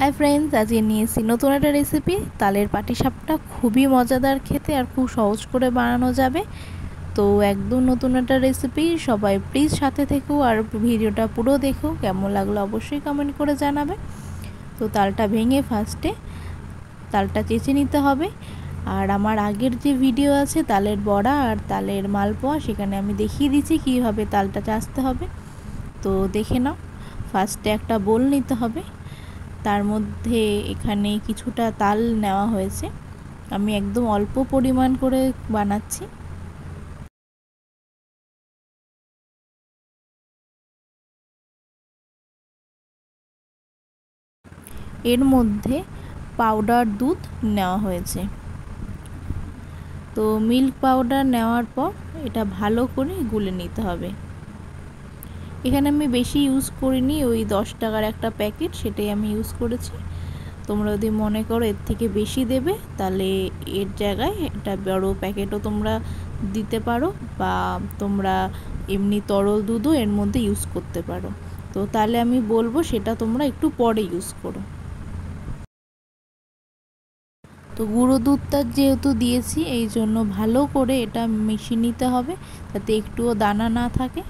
Hi friends, আজকে নিয়েছি নতুন একটা রেসিপি তালের পাটিসাপটা। খুবই মজাদার খেতে আর খুব সহজ করে বানানো যাবে। তো একদম নতুন একটা রেসিপি, সবাই প্লিজ সাথে থেকো আর ভিডিওটা পুরো দেখো। কেমন লাগলো অবশ্যই কমেন্ট করে জানাবে। তো তালটা ভেঙে ফার্স্টে তালটা চেঁচে নিতে হবে। আর আমার আগের যে ভিডিও আছে তালের বড়া আর তালের মালপোয়া, সেখানে আমি দেখিয়ে দিচ্ছি কীভাবে তালটা চাঁচতে হবে। তো দেখে নাও। ফার্স্টে একটা বোল নিতে হবে, তার মধ্যে এখানে কিছুটা তাল নেওয়া হয়েছে। আমি একদম অল্প পরিমাণ করে বানাচ্ছি। এর মধ্যে পাউডার দুধ নেওয়া হয়েছে। তো মিল্ক পাউডার নেওয়ার পর এটা ভালো করে গুলে নিতে হবে। এখানে আমি বেশি ইউজ করিনি, ওই 10 টাকার একটা প্যাকেট, সেটাই আমি ইউজ করেছি। তোমরা যদি মনে করো এর থেকে বেশি দেবে, তাহলে এর জায়গায় একটা বড় প্যাকেটও তোমরা দিতে পারো, বা তোমরা এমনি তরল দুধও এর মধ্যে ইউজ করতে পারো। তো তাহলে আমি বলবো সেটা তোমরা একটু পরে ইউজ করো। তো গুঁড়ো দুধটা যেহেতু দিয়েছি, এই জন্য ভালো করে এটা মিশিয়ে নিতে হবে যাতে একটুও দানা না থাকে।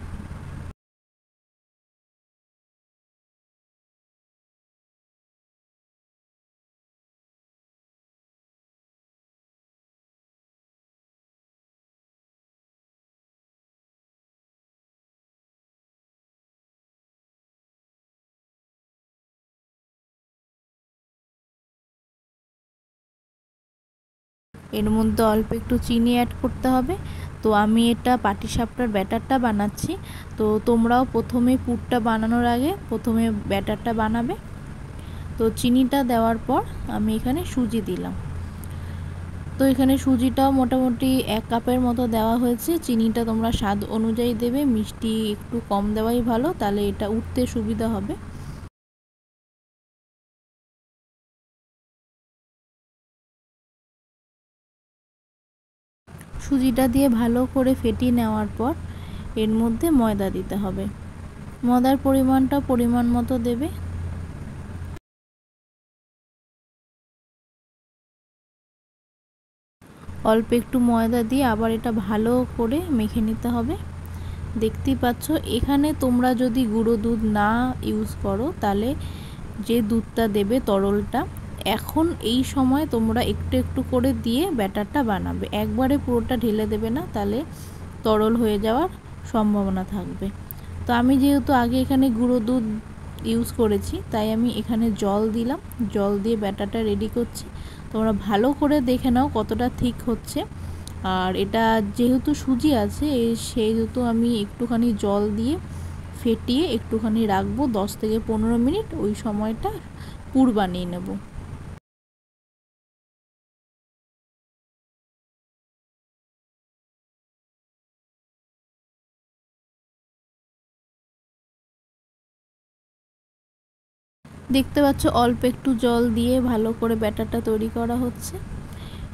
এর মধ্যে অল্প একটু চিনি অ্যাড করতে হবে। তো আমি এটা পাটিসাপটার ব্যাটারটা বানাচ্ছি। তো তোমরাও প্রথমে পুরটা বানানোর আগে প্রথমে ব্যাটারটা বানাবে। তো চিনিটা দেওয়ার পর আমি এখানে সুজি দিলাম। তো এখানে সুজিটাও মোটামুটি 1 কাপের মতো দেওয়া হয়েছে। চিনিটা তোমরা স্বাদ অনুযায়ী দেবে, মিষ্টি একটু কম দেওয়াই ভালো, তাহলে এটা উঠতে সুবিধা হবে। সুজিটা দিয়ে ভালো করে ফেটিয়ে নেওয়ার পর এর মধ্যে ময়দা দিতে হবে। ময়দার পরিমাণটা পরিমাণ মতো দেবে। অল্প একটু ময়দা দিয়ে আবার এটা ভালো করে মেখে নিতে হবে। দেখতেই পাচ্ছ, এখানে তোমরা যদি গুঁড়ো দুধ না ইউজ করো, তাহলে যে দুধটা দেবে তরলটা, এখন এই সময় তোমরা একটু একটু করে দিয়ে ব্যাটারটা বানাবে। একবারে পুরোটা ঢেলে দেবে না, তাহলে তরল হয়ে যাওয়ার সম্ভাবনা থাকবে। তো আমি যেহেতু আগে এখানে গুঁড়ো দুধ ইউজ করেছি, তাই আমি এখানে জল দিলাম। জল দিয়ে ব্যাটারটা রেডি করছি। তোমরা ভালো করে দেখে নাও কতটা ঠিক হচ্ছে। আর এটা যেহেতু সুজি আছে, সেহেতু আমি একটুখানি জল দিয়ে ফেটিয়ে একটুখানি রাখবো 10 থেকে 15 মিনিট। ওই সময়টা পুর বানিয়ে নেব। দেখতে পাচ্ছ অল্প একটু জল দিয়ে ভালো করে ব্যাটারটা তৈরি করা হচ্ছে।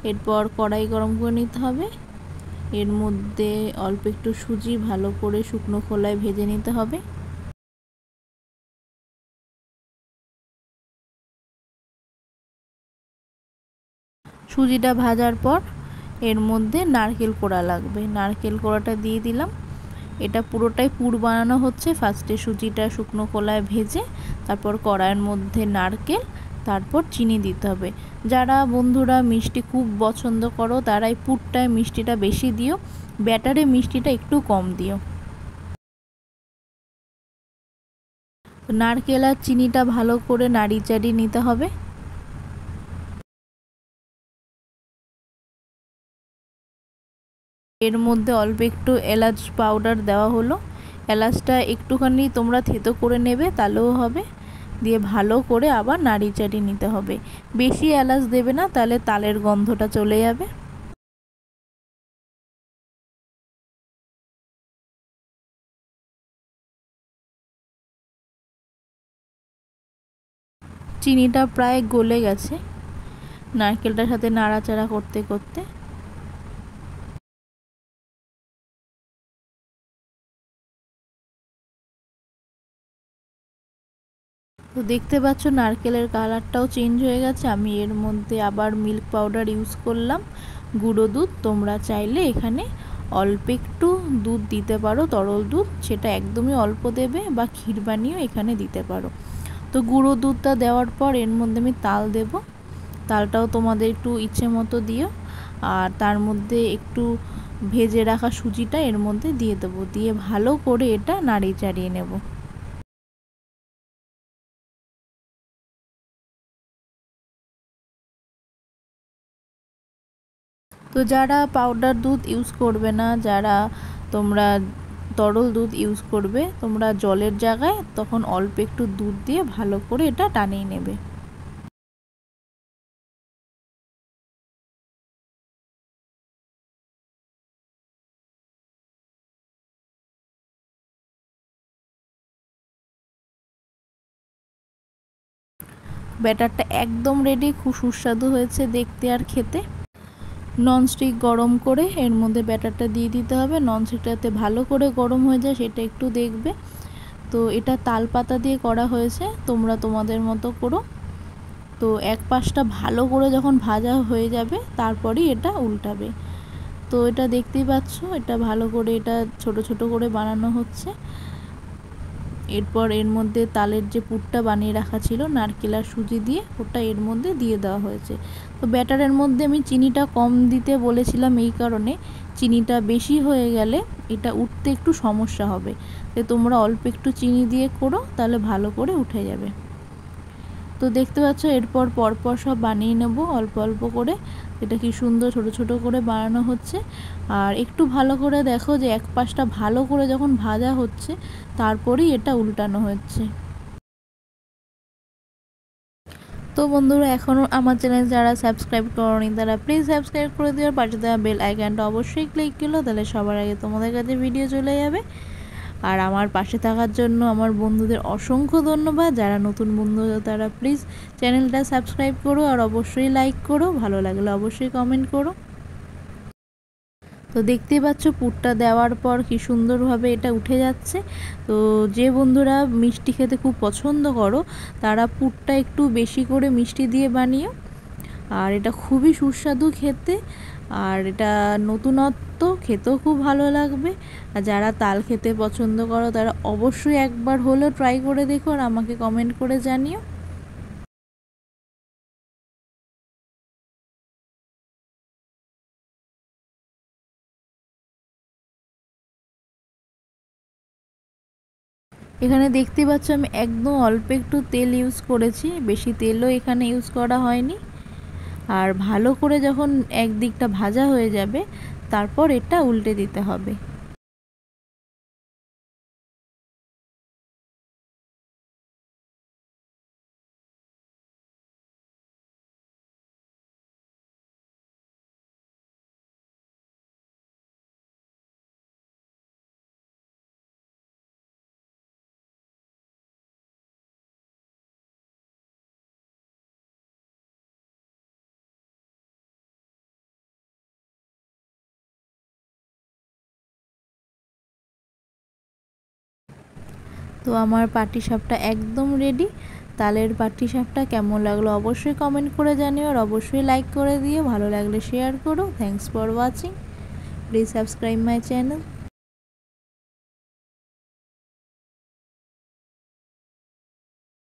এরপর কড়াই গরম করে নিতে হবে। এর মধ্যে অল্প একটু সুজি ভালো করে শুকনো খোলায় ভেজে নিতে হবে। সুজিটা ভাজার পর এর মধ্যে নারকেল কোড়া লাগবে, নারকেল কোড়াটা দিয়ে দিলাম। এটা পুরোটাই পুর বানানো হচ্ছে। ফার্স্টে সুজিটা শুকনো খোলায় ভেজে তারপর কড়াইয়ের মধ্যে নারকেল, তারপর চিনি দিতে হবে। যারা বন্ধুরা মিষ্টি খুব পছন্দ করো, তারা এই পুরটায় মিষ্টিটা বেশি দিও, ব্যাটারে মিষ্টিটা একটু কম দিও। নারকেল আর চিনিটা ভালো করে নাড়ি চাড়িয়ে নিতে হবে। এর মধ্যে অল্প একটু এলাচ পাউডার দেওয়া হলো। এলাচটা একটুখানি তোমরা থেতো করে নেবে, তাহলেও হবে। দিয়ে ভালো করে আবার নাড়ি চাড়িয়ে নিতে হবে। বেশি এলাচ দেবে না, তাহলে তালের গন্ধটা চলে যাবে। চিনিটা প্রায় গলে গেছে নারকেলটার সাথে নাড়াচাড়া করতে করতে। তো দেখতে পাচ্ছ নারকেলের কালারটাও চেঞ্জ হয়ে গেছে। আমি এর মধ্যে আবার মিল্ক পাউডার ইউজ করলাম, গুঁড়ো দুধ। তোমরা চাইলে এখানে অল্প একটু দুধ দিতে পারো, তরল দুধ, সেটা একদমই অল্প দেবে, বা ক্ষীর বানিয়েও এখানে দিতে পারো। তো গুঁড়ো দুধটা দেওয়ার পর এর মধ্যে আমি তাল দেব। তালটাও তোমাদের একটু ইচ্ছে মতো দিও। আর তার মধ্যে একটু ভেজে রাখা সুজিটা এর মধ্যে দিয়ে দেবো, দিয়ে ভালো করে এটা নাড়িয়ে চাড়িয়ে নেব। তো যারা পাউডার দুধ ইউজ করবে না, যারা তোমরা তরল দুধ ইউজ করবে, তোমরা জলের জায়গায় তখন অল্প একটু দুধ দিয়ে ভালো করে এটা টানিয়ে নেবে। ব্যাটারটা একদম রেডি, খুব সুস্বাদু হয়েছে দেখতে আর খেতে। ননস্টিক গরম করে এর মধ্যে ব্যাটারটা দিয়ে দিতে হবে। ননস্টিকটাতে ভালো করে গরম হয়ে যায় সেটা একটু দেখবে। তো এটা তাল পাতা দিয়ে করা হয়েছে, তোমরা তোমাদের মতো করো। তো এক পাশটা ভালো করে যখন ভাজা হয়ে যাবে তারপরেই এটা উল্টাবে। তো এটা দেখতেই পাচ্ছ, এটা ভালো করে এটা ছোট ছোট করে বানানো হচ্ছে। এরপর এর মধ্যে তালের যে পুরটা বানিয়ে রাখা ছিল নারকেল আর সুজি দিয়ে, ওটা এর মধ্যে দিয়ে দেওয়া হয়েছে। তো ব্যাটারের মধ্যে আমি চিনিটা কম দিতে বলেছিলাম এই কারণে, চিনিটা বেশি হয়ে গেলে এটা উঠতে একটু সমস্যা হবে। তো তোমরা অল্প একটু চিনি দিয়ে করো, তাহলে ভালো করে উঠে যাবে। তো দেখতে পাচ্ছ এরপর পরপর সব বানিয়ে নেব অল্প অল্প করে। এটা কি সুন্দর ছোট ছোট করে বানানো হচ্ছে। আর একটু ভালো করে দেখো যে এক পাশটা ভালো করে যখন ভাজা হচ্ছে তারপরেই এটা উল্টানো হচ্ছে। তো বন্ধুরা, এখনও আমার চ্যানেল যারা সাবস্ক্রাইব করোনি তারা প্লিজ সাবস্ক্রাইব করে দিও, আর পাশে দেওয়া বেল আইকনটা অবশ্যই ক্লিক করো, তাহলে সবার আগে তোমাদের কাছে ভিডিও চলে যাবে। আর আমার পাশে থাকার জন্য আমার বন্ধুদের অসংখ্য ধন্যবাদ। যারা নতুন বন্ধু তারা প্লিজ চ্যানেলটা সাবস্ক্রাইব করো, আর অবশ্যই লাইক করো, ভালো লাগলে অবশ্যই কমেন্ট করো। তো দেখতেই পাচ্ছ পুরটা দেওয়ার পর কি সুন্দরভাবে এটা উঠে যাচ্ছে। তো যে বন্ধুরা মিষ্টি খেতে খুব পছন্দ করো তারা পুরটা একটু বেশি করে মিষ্টি দিয়ে বানিও। আর এটা খুবই সুস্বাদু খেতে, আর এটা নতুনত্ব, খেতেও খুব ভালো লাগবে। আর যারা তাল খেতে পছন্দ করো তারা অবশ্যই একবার হলেও ট্রাই করে দেখো, আর আমাকে কমেন্ট করে জানিও। এখানে দেখতে পাচ্ছ আমি একদম অল্প একটু তেল ইউজ করেছি, বেশি তেলও এখানে ইউজ করা হয়নি। আর ভালো করে যখন একদিকটা ভাজা হয়ে যাবে তারপর এটা উল্টে দিতে হবে। তো আমার পাটিসাপটা একদম রেডি। তালের পাটিসাপটা কেমন লাগলো অবশ্যই কমেন্ট করে জানিও, আর অবশ্যই লাইক করে দিও, ভালো লাগলে শেয়ার করো। Thanks for watching, please subscribe my channel.